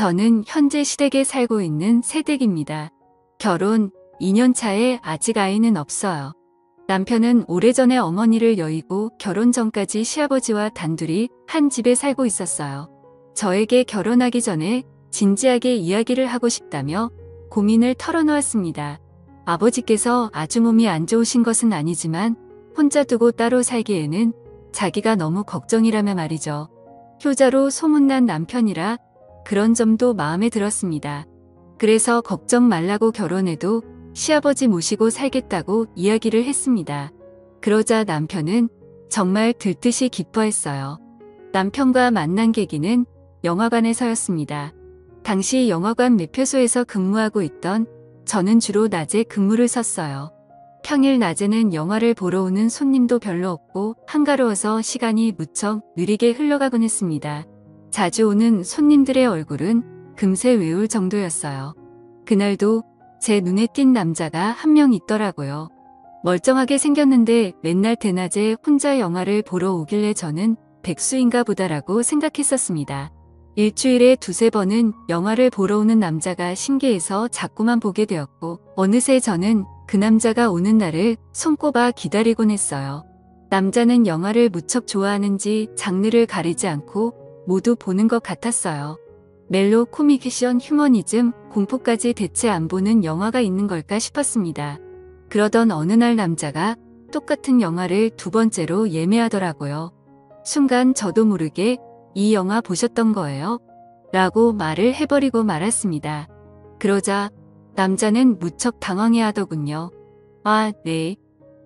저는 현재 시댁에 살고 있는 새댁입니다. 결혼 2년 차에 아직 아이는 없어요. 남편은 오래전에 어머니를 여의고 결혼 전까지 시아버지와 단둘이 한 집에 살고 있었어요. 저에게 결혼하기 전에 진지하게 이야기를 하고 싶다며 고민을 털어놓았습니다. 아버지께서 아주 몸이 안 좋으신 것은 아니지만 혼자 두고 따로 살기에는 자기가 너무 걱정이라며 말이죠. 효자로 소문난 남편이라 그런 점도 마음에 들었습니다. 그래서 걱정 말라고 결혼해도 시아버지 모시고 살겠다고 이야기를 했습니다. 그러자 남편은 정말 들듯이 기뻐했어요. 남편과 만난 계기는 영화관에서였습니다. 당시 영화관 매표소에서 근무하고 있던 저는 주로 낮에 근무를 섰어요. 평일 낮에는 영화를 보러 오는 손님도 별로 없고 한가로워서 시간이 무척 느리게 흘러가곤 했습니다. 자주 오는 손님들의 얼굴은 금세 외울 정도였어요. 그날도 제 눈에 띈 남자가 한 명 있더라고요. 멀쩡하게 생겼는데 맨날 대낮에 혼자 영화를 보러 오길래 저는 백수인가 보다라고 생각했었습니다. 일주일에 두세 번은 영화를 보러 오는 남자가 신기해서 자꾸만 보게 되었고 어느새 저는 그 남자가 오는 날을 손꼽아 기다리곤 했어요. 남자는 영화를 무척 좋아하는지 장르를 가리지 않고 모두 보는 것 같았어요. 멜로, 코믹, 액션, 휴머니즘, 공포까지 대체 안 보는 영화가 있는 걸까 싶었습니다. 그러던 어느 날 남자가 똑같은 영화를 두 번째로 예매하더라고요. 순간 저도 모르게 이 영화 보셨던 거예요? 라고 말을 해버리고 말았습니다. 그러자 남자는 무척 당황해 하더군요. 아, 네.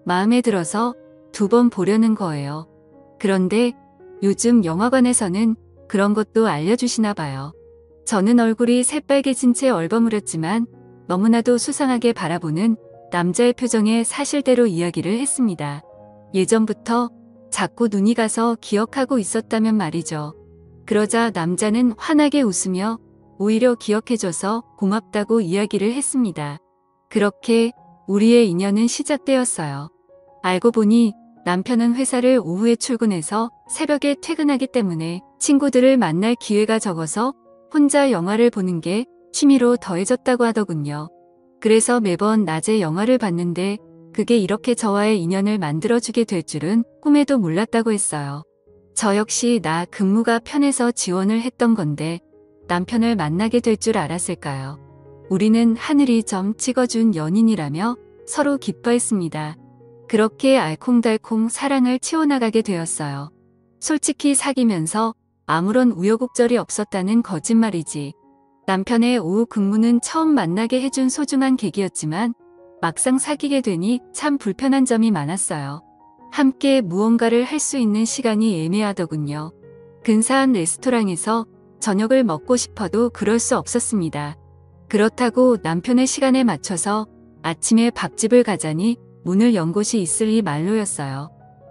마음에 들어서 두 번 보려는 거예요. 그런데 요즘 영화관에서는 그런 것도 알려주시나 봐요. 저는 얼굴이 새빨개진 채 얼버무렸지만 너무나도 수상하게 바라보는 남자의 표정에 사실대로 이야기를 했습니다. 예전부터 자꾸 눈이 가서 기억하고 있었다면 말이죠. 그러자 남자는 환하게 웃으며 오히려 기억해줘서 고맙다고 이야기를 했습니다. 그렇게 우리의 인연은 시작되었어요. 알고 보니 남편은 회사를 오후에 출근해서 새벽에 퇴근하기 때문에 친구들을 만날 기회가 적어서 혼자 영화를 보는 게 취미로 더해졌다고 하더군요. 그래서 매번 낮에 영화를 봤는데 그게 이렇게 저와의 인연을 만들어주게 될 줄은 꿈에도 몰랐다고 했어요. 저 역시 나 근무가 편해서 지원을 했던 건데 남편을 만나게 될 줄 알았을까요? 우리는 하늘이 점 찍어준 연인이라며 서로 기뻐했습니다. 그렇게 알콩달콩 사랑을 채워나가게 되었어요. 솔직히 사귀면서 아무런 우여곡절이 없었다는 거짓말이지. 남편의 오후 근무는 처음 만나게 해준 소중한 계기였지만 막상 사귀게 되니 참 불편한 점이 많았어요. 함께 무언가를 할 수 있는 시간이 애매하더군요. 근사한 레스토랑에서 저녁을 먹고 싶어도 그럴 수 없었습니다. 그렇다고 남편의 시간에 맞춰서 아침에 밥집을 가자니 문을 연 곳이 있으리 말로였어요.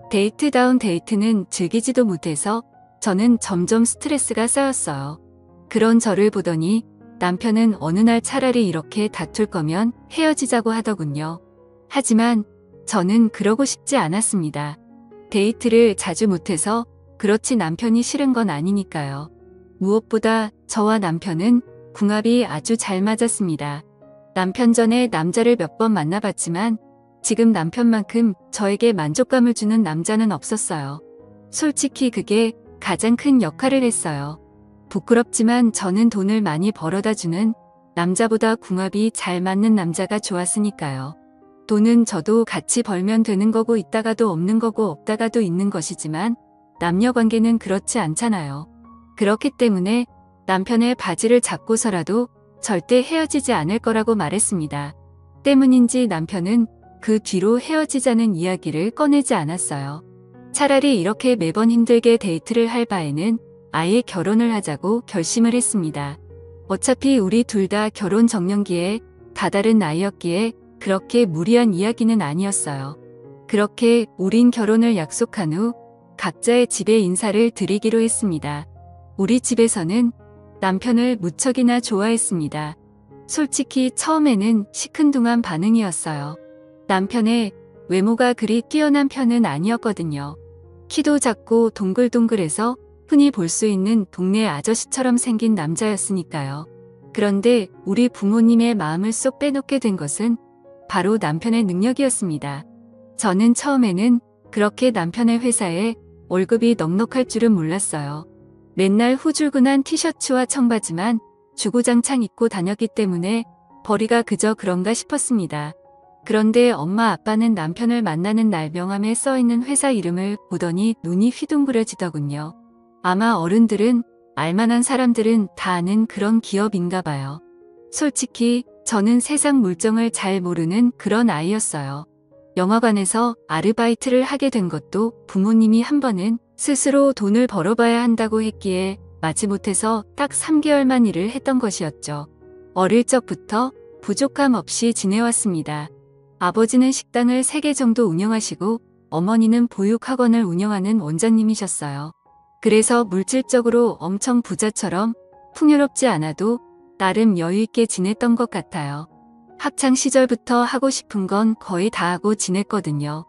데이트다운 데이트는 즐기지도 못해서 저는 점점 스트레스가 쌓였어요. 그런 저를 보더니 남편은 어느 날 차라리 이렇게 다툴 거면 헤어지자고 하더군요. 하지만 저는 그러고 싶지 않았습니다. 데이트를 자주 못해서 그렇지 남편이 싫은 건 아니니까요. 무엇보다 저와 남편은 궁합이 아주 잘 맞았습니다. 남편 전에 남자를 몇 번 만나봤지만 지금 남편만큼 저에게 만족감을 주는 남자는 없었어요. 솔직히 그게 가장 큰 역할을 했어요. 부끄럽지만 저는 돈을 많이 벌어다 주는 남자보다 궁합이 잘 맞는 남자가 좋았으니까요. 돈은 저도 같이 벌면 되는 거고 있다가도 없는 거고 없다가도 있는 것이지만 남녀 관계는 그렇지 않잖아요. 그렇기 때문에 남편의 바지를 잡고서라도 절대 헤어지지 않을 거라고 말했습니다. 때문인지 남편은 그 뒤로 헤어지자는 이야기를 꺼내지 않았어요. 차라리 이렇게 매번 힘들게 데이트를 할 바에는 아예 결혼을 하자고 결심을 했습니다. 어차피 우리 둘 다 결혼 적령기에 다다른 나이였기에 그렇게 무리한 이야기는 아니었어요. 그렇게 우린 결혼을 약속한 후 각자의 집에 인사를 드리기로 했습니다. 우리 집에서는 남편을 무척이나 좋아했습니다. 솔직히 처음에는 시큰둥한 반응이었어요. 남편의 외모가 그리 뛰어난 편은 아니었거든요. 키도 작고 동글동글해서 흔히 볼 수 있는 동네 아저씨처럼 생긴 남자였으니까요. 그런데 우리 부모님의 마음을 쏙 빼놓게 된 것은 바로 남편의 능력이었습니다. 저는 처음에는 그렇게 남편의 회사에 월급이 넉넉할 줄은 몰랐어요. 맨날 후줄근한 티셔츠와 청바지만 주구장창 입고 다녔기 때문에 벌이가 그저 그런가 싶었습니다. 그런데 엄마 아빠는 남편을 만나는 날 명함에 써있는 회사 이름을 보더니 눈이 휘둥그레지더군요. 아마 어른들은 알만한 사람들은 다 아는 그런 기업인가 봐요. 솔직히 저는 세상 물정을 잘 모르는 그런 아이였어요. 영화관에서 아르바이트를 하게 된 것도 부모님이 한 번은 스스로 돈을 벌어봐야 한다고 했기에 마지못해서 딱 3개월만 일을 했던 것이었죠. 어릴 적부터 부족함 없이 지내왔습니다. 아버지는 식당을 3개 정도 운영하시고 어머니는 보육학원을 운영하는 원장님이셨어요. 그래서 물질적으로 엄청 부자처럼 풍요롭지 않아도 나름 여유있게 지냈던 것 같아요. 학창 시절부터 하고 싶은 건 거의 다 하고 지냈거든요.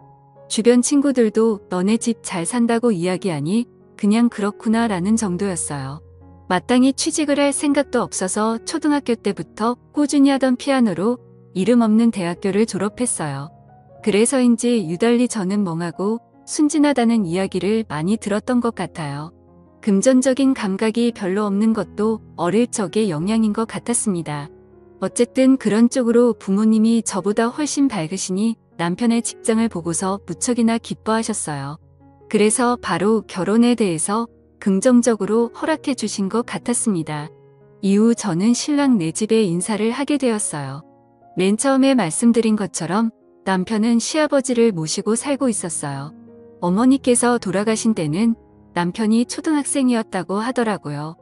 주변 친구들도 너네 집 잘 산다고 이야기하니 그냥 그렇구나 라는 정도였어요. 마땅히 취직을 할 생각도 없어서 초등학교 때부터 꾸준히 하던 피아노로 이름 없는 대학교를 졸업했어요. 그래서인지 유달리 저는 멍하고 순진하다는 이야기를 많이 들었던 것 같아요. 금전적인 감각이 별로 없는 것도 어릴 적의 영향인 것 같았습니다. 어쨌든 그런 쪽으로 부모님이 저보다 훨씬 밝으시니 남편의 직장을 보고서 무척이나 기뻐하셨어요. 그래서 바로 결혼에 대해서 긍정적으로 허락해 주신 것 같았습니다. 이후 저는 신랑 네 집에 인사를 하게 되었어요. 맨 처음에 말씀드린 것처럼 남편은 시아버지를 모시고 살고 있었어요. 어머니께서 돌아가신 때는 남편이 초등학생이었다고 하더라고요.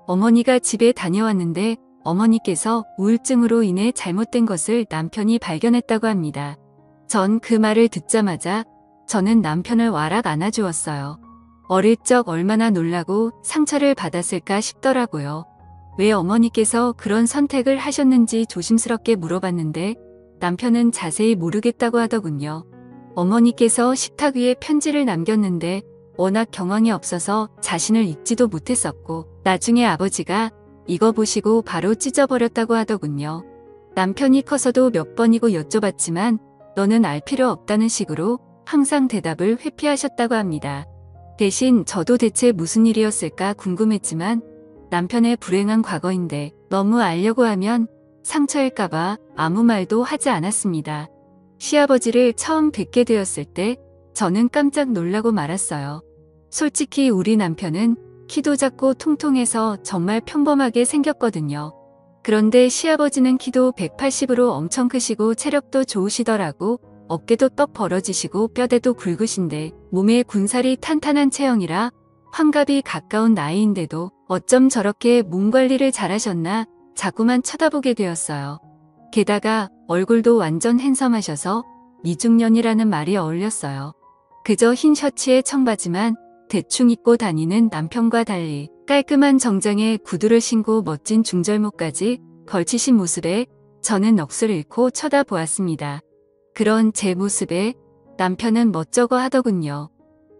어머니가 집에 다녀왔는데 어머니께서 우울증으로 인해 잘못된 것을 남편이 발견했다고 합니다. 전 그 말을 듣자마자 저는 남편을 와락 안아주었어요. 어릴 적 얼마나 놀라고 상처를 받았을까 싶더라고요. 왜 어머니께서 그런 선택을 하셨는지 조심스럽게 물어봤는데 남편은 자세히 모르겠다고 하더군요. 어머니께서 식탁 위에 편지를 남겼는데 워낙 경황이 없어서 자신을 읽지도 못했었고 나중에 아버지가 이거 보시고 바로 찢어버렸다고 하더군요. 남편이 커서도 몇 번이고 여쭤봤지만 너는 알 필요 없다는 식으로 항상 대답을 회피하셨다고 합니다. 대신 저도 대체 무슨 일이었을까 궁금했지만 남편의 불행한 과거인데 너무 알려고 하면 상처일까봐 아무 말도 하지 않았습니다. 시아버지를 처음 뵙게 되었을 때 저는 깜짝 놀라고 말았어요. 솔직히 우리 남편은 키도 작고 통통해서 정말 평범하게 생겼거든요. 그런데 시아버지는 키도 180으로 엄청 크시고 체력도 좋으시더라고. 어깨도 떡 벌어지시고 뼈대도 굵으신데 몸에 군살이 탄탄한 체형이라 환갑이 가까운 나이인데도 어쩜 저렇게 몸 관리를 잘하셨나 자꾸만 쳐다보게 되었어요. 게다가 얼굴도 완전 핸섬하셔서 미중년이라는 말이 어울렸어요. 그저 흰 셔츠에 청바지만 대충 입고 다니는 남편과 달리 깔끔한 정장에 구두를 신고 멋진 중절모까지 걸치신 모습에 저는 넋을 잃고 쳐다보았습니다. 그런 제 모습에 남편은 멋쩍어 하더군요.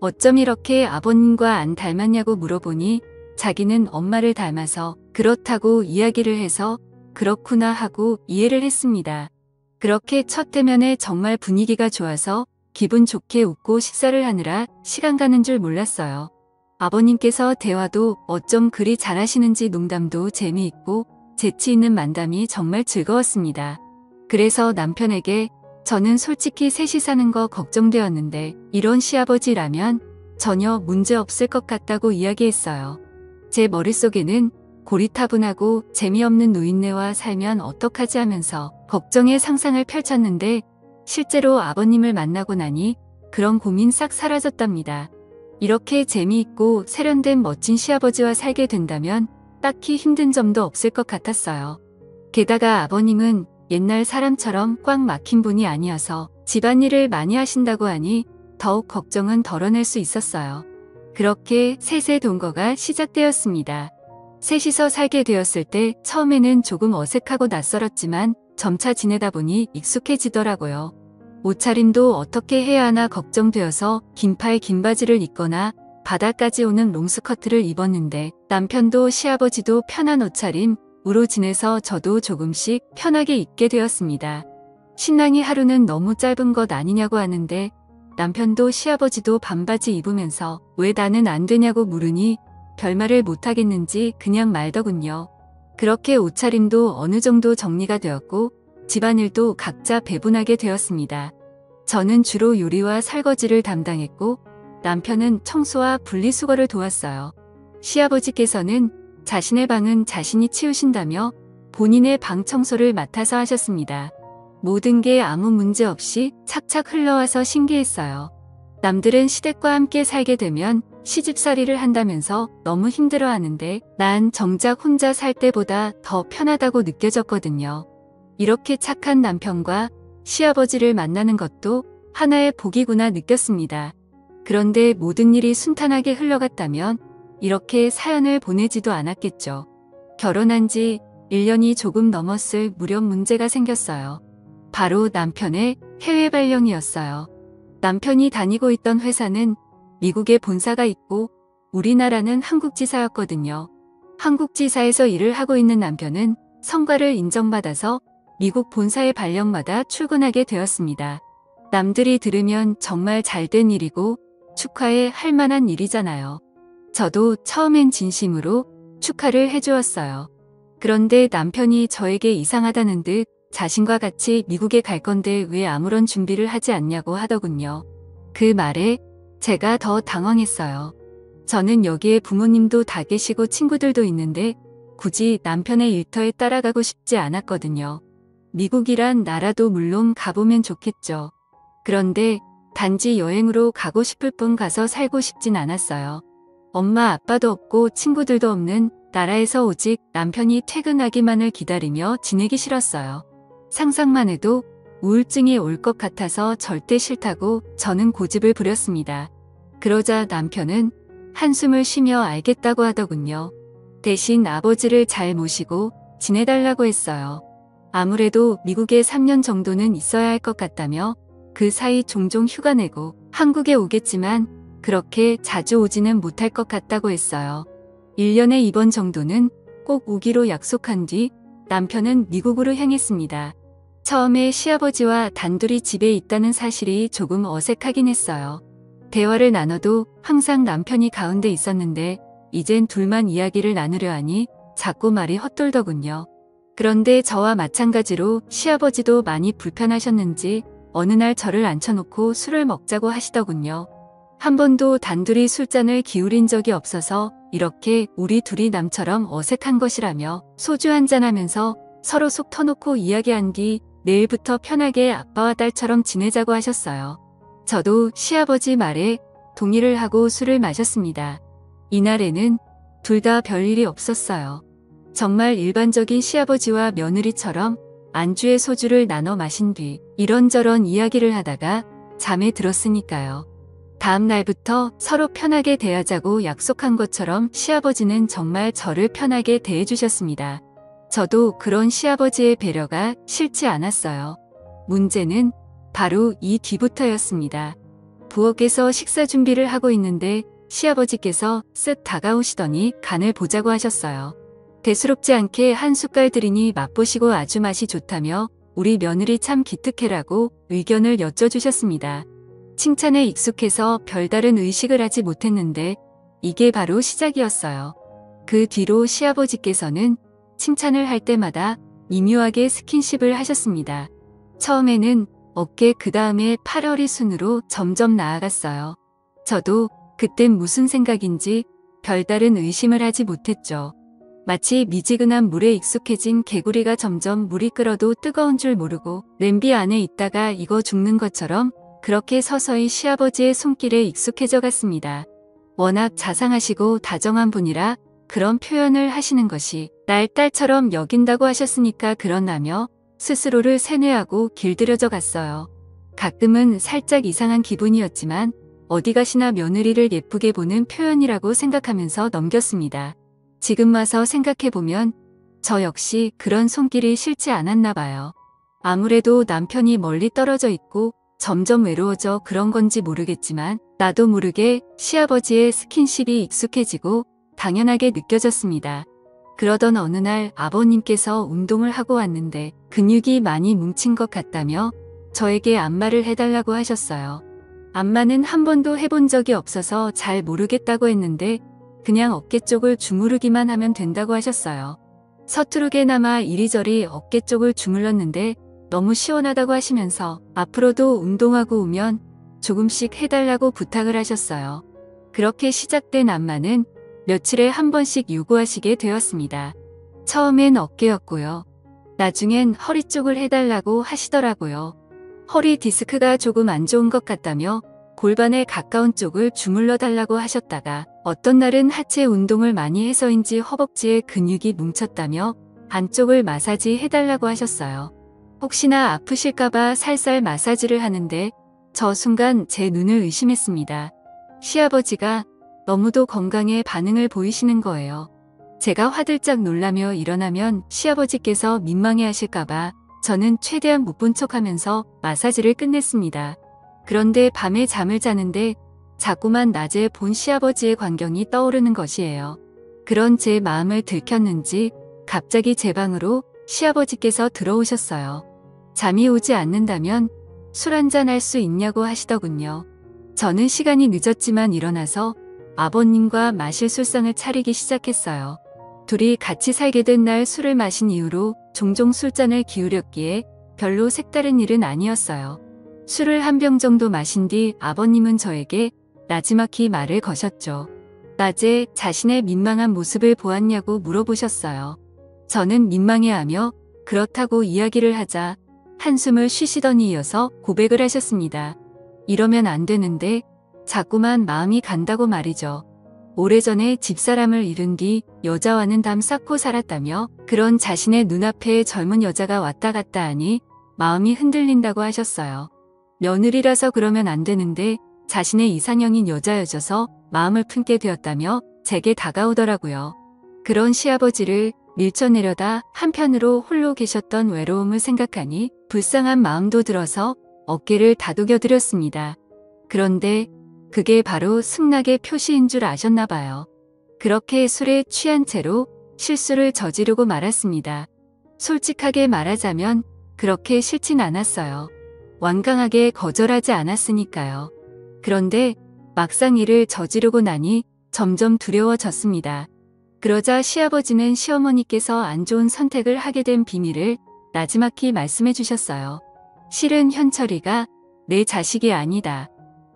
어쩜 이렇게 아버님과 안 닮았냐고 물어보니 자기는 엄마를 닮아서 그렇다고 이야기를 해서 그렇구나 하고 이해를 했습니다. 그렇게 첫 대면에 정말 분위기가 좋아서 기분 좋게 웃고 식사를 하느라 시간 가는 줄 몰랐어요. 아버님께서 대화도 어쩜 그리 잘하시는지 농담도 재미있고 재치 있는 만담이 정말 즐거웠습니다. 그래서 남편에게 저는 솔직히 셋이 사는 거 걱정되었는데 이런 시아버지라면 전혀 문제 없을 것 같다고 이야기했어요. 제 머릿속에는 고리타분하고 재미없는 노인네와 살면 어떡하지 하면서 걱정의 상상을 펼쳤는데 실제로 아버님을 만나고 나니 그런 고민 싹 사라졌답니다. 이렇게 재미있고 세련된 멋진 시아버지와 살게 된다면 딱히 힘든 점도 없을 것 같았어요. 게다가 아버님은 옛날 사람처럼 꽉 막힌 분이 아니어서 집안일을 많이 하신다고 하니 더욱 걱정은 덜어낼 수 있었어요. 그렇게 셋의 동거가 시작되었습니다. 셋이서 살게 되었을 때 처음에는 조금 어색하고 낯설었지만 점차 지내다 보니 익숙해지더라고요. 옷차림도 어떻게 해야 하나 걱정되어서 긴팔 긴 바지를 입거나 바닥까지 오는 롱스커트를 입었는데 남편도 시아버지도 편한 옷차림으로 지내서 저도 조금씩 편하게 입게 되었습니다. 신랑이 하루는 너무 짧은 것 아니냐고 하는데 남편도 시아버지도 반바지 입으면서 왜 나는 안 되냐고 물으니 별말을 못하겠는지 그냥 말더군요. 그렇게 옷차림도 어느 정도 정리가 되었고 집안일도 각자 배분하게 되었습니다. 저는 주로 요리와 설거지를 담당했고 남편은 청소와 분리수거를 도왔어요. 시아버지께서는 자신의 방은 자신이 치우신다며 본인의 방 청소를 맡아서 하셨습니다. 모든 게 아무 문제 없이 착착 흘러와서 신기했어요. 남들은 시댁과 함께 살게 되면 시집살이를 한다면서 너무 힘들어하는데 난 정작 혼자 살 때보다 더 편하다고 느껴졌거든요. 이렇게 착한 남편과 시아버지를 만나는 것도 하나의 복이구나 느꼈습니다. 그런데 모든 일이 순탄하게 흘러갔다면 이렇게 사연을 보내지도 않았겠죠. 결혼한 지 1년이 조금 넘었을 무렵 문제가 생겼어요. 바로 남편의 해외 발령이었어요. 남편이 다니고 있던 회사는 미국에 본사가 있고 우리나라는 한국지사였거든요. 한국지사에서 일을 하고 있는 남편은 성과를 인정받아서 미국 본사의 발령마다 출근하게 되었습니다. 남들이 들으면 정말 잘된 일이고 축하해 할 만한 일이잖아요. 저도 처음엔 진심으로 축하를 해주었어요. 그런데 남편이 저에게 이상하다는 듯 자신과 같이 미국에 갈 건데 왜 아무런 준비를 하지 않냐고 하더군요. 그 말에 제가 더 당황했어요. 저는 여기에 부모님도 다 계시고 친구들도 있는데 굳이 남편의 일터에 따라가고 싶지 않았거든요. 미국이란 나라도 물론 가보면 좋겠죠. 그런데 단지 여행으로 가고 싶을 뿐 가서 살고 싶진 않았어요. 엄마 아빠도 없고 친구들도 없는 나라에서 오직 남편이 퇴근하기만을 기다리며 지내기 싫었어요. 상상만 해도 우울증이 올 것 같아서 절대 싫다고 저는 고집을 부렸습니다. 그러자 남편은 한숨을 쉬며 알겠다고 하더군요. 대신 아버지를 잘 모시고 지내달라고 했어요. 아무래도 미국에 3년 정도는 있어야 할 것 같다며 그 사이 종종 휴가 내고 한국에 오겠지만 그렇게 자주 오지는 못할 것 같다고 했어요. 1년에 2번 정도는 꼭 오기로 약속한 뒤 남편은 미국으로 향했습니다. 처음에 시아버지와 단둘이 집에 있다는 사실이 조금 어색하긴 했어요. 대화를 나눠도 항상 남편이 가운데 있었는데 이젠 둘만 이야기를 나누려 하니 자꾸 말이 헛돌더군요. 그런데 저와 마찬가지로 시아버지도 많이 불편하셨는지 어느 날 저를 앉혀놓고 술을 먹자고 하시더군요. 한 번도 단둘이 술잔을 기울인 적이 없어서 이렇게 우리 둘이 남처럼 어색한 것이라며 소주 한잔하면서 서로 속 터놓고 이야기한 뒤 내일부터 편하게 아빠와 딸처럼 지내자고 하셨어요. 저도 시아버지 말에 동의를 하고 술을 마셨습니다. 이날에는 둘 다 별일이 없었어요. 정말 일반적인 시아버지와 며느리처럼 안주에 소주를 나눠 마신 뒤 이런저런 이야기를 하다가 잠에 들었으니까요. 다음 날부터 서로 편하게 대하자고 약속한 것처럼 시아버지는 정말 저를 편하게 대해주셨습니다. 저도 그런 시아버지의 배려가 싫지 않았어요. 문제는 바로 이 뒤부터였습니다. 부엌에서 식사 준비를 하고 있는데 시아버지께서 쓱 다가오시더니 간을 보자고 하셨어요. 대수롭지 않게 한 숟갈 들이니 맛보시고 아주 맛이 좋다며 우리 며느리 참 기특해라고 의견을 여쭤주셨습니다. 칭찬에 익숙해서 별다른 의식을 하지 못했는데 이게 바로 시작이었어요. 그 뒤로 시아버지께서는 칭찬을 할 때마다 미묘하게 스킨십을 하셨습니다. 처음에는 어깨 그 다음에 팔허리 순으로 점점 나아갔어요. 저도 그땐 무슨 생각인지 별다른 의심을 하지 못했죠. 마치 미지근한 물에 익숙해진 개구리가 점점 물이 끓어도 뜨거운 줄 모르고 냄비 안에 있다가 익어 죽는 것처럼 그렇게 서서히 시아버지의 손길에 익숙해져 갔습니다. 워낙 자상하시고 다정한 분이라 그런 표현을 하시는 것이 날 딸처럼 여긴다고 하셨으니까 그러나며 스스로를 세뇌하고 길들여져 갔어요. 가끔은 살짝 이상한 기분이었지만 어디 가시나 며느리를 예쁘게 보는 표현이라고 생각하면서 넘겼습니다. 지금 와서 생각해보면 저 역시 그런 손길이 싫지 않았나 봐요. 아무래도 남편이 멀리 떨어져 있고 점점 외로워져 그런 건지 모르겠지만 나도 모르게 시아버지의 스킨십이 익숙해지고 당연하게 느껴졌습니다. 그러던 어느 날 아버님께서 운동을 하고 왔는데 근육이 많이 뭉친 것 같다며 저에게 안마를 해달라고 하셨어요. 안마는 한 번도 해본 적이 없어서 잘 모르겠다고 했는데 그냥 어깨 쪽을 주무르기만 하면 된다고 하셨어요. 서투르게나마 이리저리 어깨 쪽을 주물렀는데 너무 시원하다고 하시면서 앞으로도 운동하고 오면 조금씩 해달라고 부탁을 하셨어요. 그렇게 시작된 안마는 며칠에 한 번씩 요구하시게 되었습니다. 처음엔 어깨였고요. 나중엔 허리 쪽을 해달라고 하시더라고요. 허리 디스크가 조금 안 좋은 것 같다며 골반에 가까운 쪽을 주물러 달라고 하셨다가 어떤 날은 하체 운동을 많이 해서인지 허벅지에 근육이 뭉쳤다며 안쪽을 마사지 해달라고 하셨어요. 혹시나 아프실까봐 살살 마사지를 하는데 저 순간 제 눈을 의심했습니다. 시아버지가 너무도 건강에 반응을 보이시는 거예요. 제가 화들짝 놀라며 일어나면 시아버지께서 민망해 하실까봐 저는 최대한 못 본 척하면서 마사지를 끝냈습니다. 그런데 밤에 잠을 자는데 자꾸만 낮에 본 시아버지의 광경이 떠오르는 것이에요. 그런 제 마음을 들켰는지 갑자기 제 방으로 시아버지께서 들어오셨어요. 잠이 오지 않는다면 술 한잔 할 수 있냐고 하시더군요. 저는 시간이 늦었지만 일어나서 아버님과 마실 술상을 차리기 시작했어요. 둘이 같이 살게 된 날 술을 마신 이후로 종종 술잔을 기울였기에 별로 색다른 일은 아니었어요. 술을 한 병 정도 마신 뒤 아버님은 저에게 나지막히 말을 거셨죠. 낮에 자신의 민망한 모습을 보았냐고 물어보셨어요. 저는 민망해하며 그렇다고 이야기를 하자 한숨을 쉬시더니 이어서 고백을 하셨습니다. 이러면 안 되는데 자꾸만 마음이 간다고 말이죠. 오래전에 집사람을 잃은 뒤 여자와는 담 쌓고 살았다며 그런 자신의 눈앞에 젊은 여자가 왔다 갔다 하니 마음이 흔들린다고 하셨어요. 며느리라서 그러면 안 되는데 자신의 이상형인 여자여져서 마음을 품게 되었다며 제게 다가오더라고요. 그런 시아버지를 밀쳐내려다 한편으로 홀로 계셨던 외로움을 생각하니 불쌍한 마음도 들어서 어깨를 다독여 드렸습니다. 그런데 그게 바로 승낙의 표시인 줄 아셨나 봐요. 그렇게 술에 취한 채로 실수를 저지르고 말았습니다. 솔직하게 말하자면 그렇게 싫진 않았어요. 완강하게 거절하지 않았으니까요. 그런데 막상 이를 저지르고 나니 점점 두려워졌습니다. 그러자 시아버지는 시어머니께서 안 좋은 선택을 하게 된 비밀을 나지막히 말씀해 주셨어요. 실은 현철이가 내 자식이 아니다.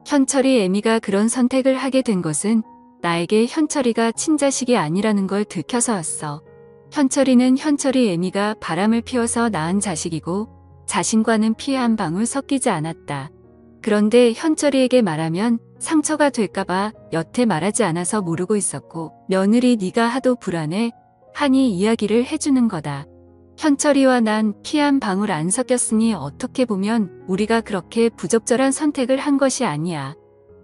현철이 애미가 그런 선택을 하게 된 것은 나에게 현철이가 친자식이 아니라는 걸 들켜서였어. 현철이는 현철이 애미가 바람을 피워서 낳은 자식이고 자신과는 피 한 방울 섞이지 않았다. 그런데 현철이에게 말하면 상처가 될까봐 여태 말하지 않아서 모르고 있었고 며느리 네가 하도 불안해 하니 이야기를 해주는 거다. 현철이와 난 피 한 방울 안 섞였으니 어떻게 보면 우리가 그렇게 부적절한 선택을 한 것이 아니야.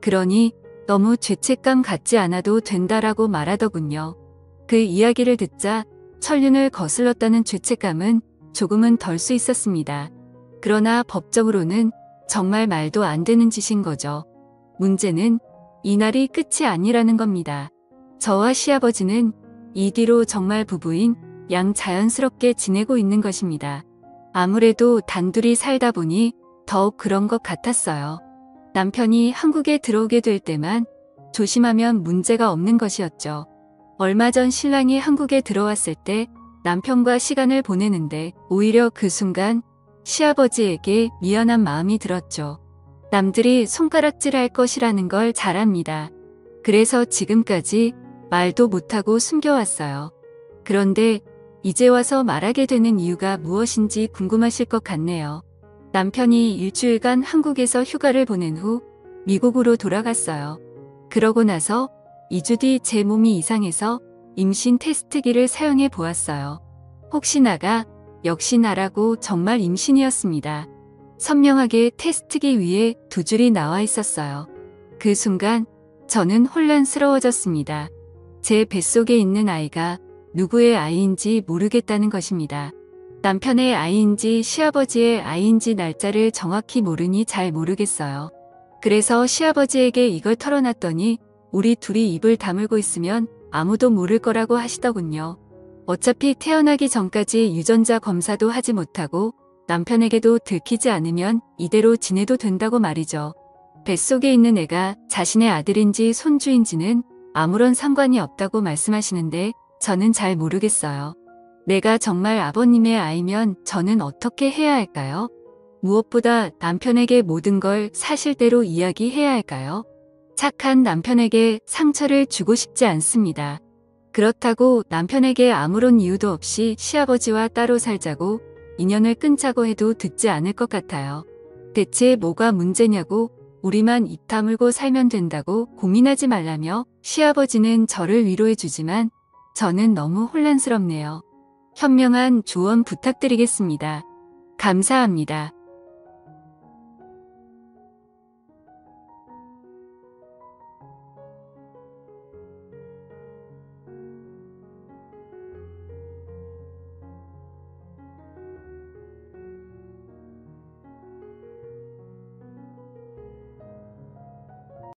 그러니 너무 죄책감 갖지 않아도 된다라고 말하더군요. 그 이야기를 듣자 천륜을 거슬렀다는 죄책감은 조금은 덜 수 있었습니다. 그러나 법적으로는 정말 말도 안 되는 짓인 거죠. 문제는 이날이 끝이 아니라는 겁니다. 저와 시아버지는 이 뒤로 정말 부부인 양 자연스럽게 지내고 있는 것입니다. 아무래도 단둘이 살다 보니 더욱 그런 것 같았어요. 남편이 한국에 들어오게 될 때만 조심하면 문제가 없는 것이었죠. 얼마 전 신랑이 한국에 들어왔을 때 남편과 시간을 보내는데 오히려 그 순간 시아버지에게 미안한 마음이 들었죠. 남들이 손가락질할 것이라는 걸 잘 압니다. 그래서 지금까지 말도 못하고 숨겨왔어요. 그런데 이제 와서 말하게 되는 이유가 무엇인지 궁금하실 것 같네요. 남편이 일주일간 한국에서 휴가를 보낸 후 미국으로 돌아갔어요. 그러고 나서 2주 뒤 제 몸이 이상해서 임신 테스트기를 사용해 보았어요. 혹시나가 역시 나라고 정말 임신이었습니다. 선명하게 테스트기 위에 2줄이 나와 있었어요. 그 순간 저는 혼란스러워졌습니다. 제 뱃속에 있는 아이가 누구의 아이인지 모르겠다는 것입니다. 남편의 아이인지 시아버지의 아이인지 날짜를 정확히 모르니 잘 모르겠어요. 그래서 시아버지에게 이걸 털어놨더니 우리 둘이 입을 다물고 있으면 아무도 모를 거라고 하시더군요. 어차피 태어나기 전까지 유전자 검사도 하지 못하고 남편에게도 들키지 않으면 이대로 지내도 된다고 말이죠. 뱃속에 있는 애가 자신의 아들인지 손주인지는 아무런 상관이 없다고 말씀하시는데 저는 잘 모르겠어요. 내가 정말 아버님의 아이면 저는 어떻게 해야 할까요? 무엇보다 남편에게 모든 걸 사실대로 이야기해야 할까요? 착한 남편에게 상처를 주고 싶지 않습니다. 그렇다고 남편에게 아무런 이유도 없이 시아버지와 따로 살자고 인연을 끊자고 해도 듣지 않을 것 같아요. 대체 뭐가 문제냐고 우리만 입 다물고 살면 된다고 고민하지 말라며 시아버지는 저를 위로해주지만 저는 너무 혼란스럽네요. 현명한 조언 부탁드리겠습니다. 감사합니다.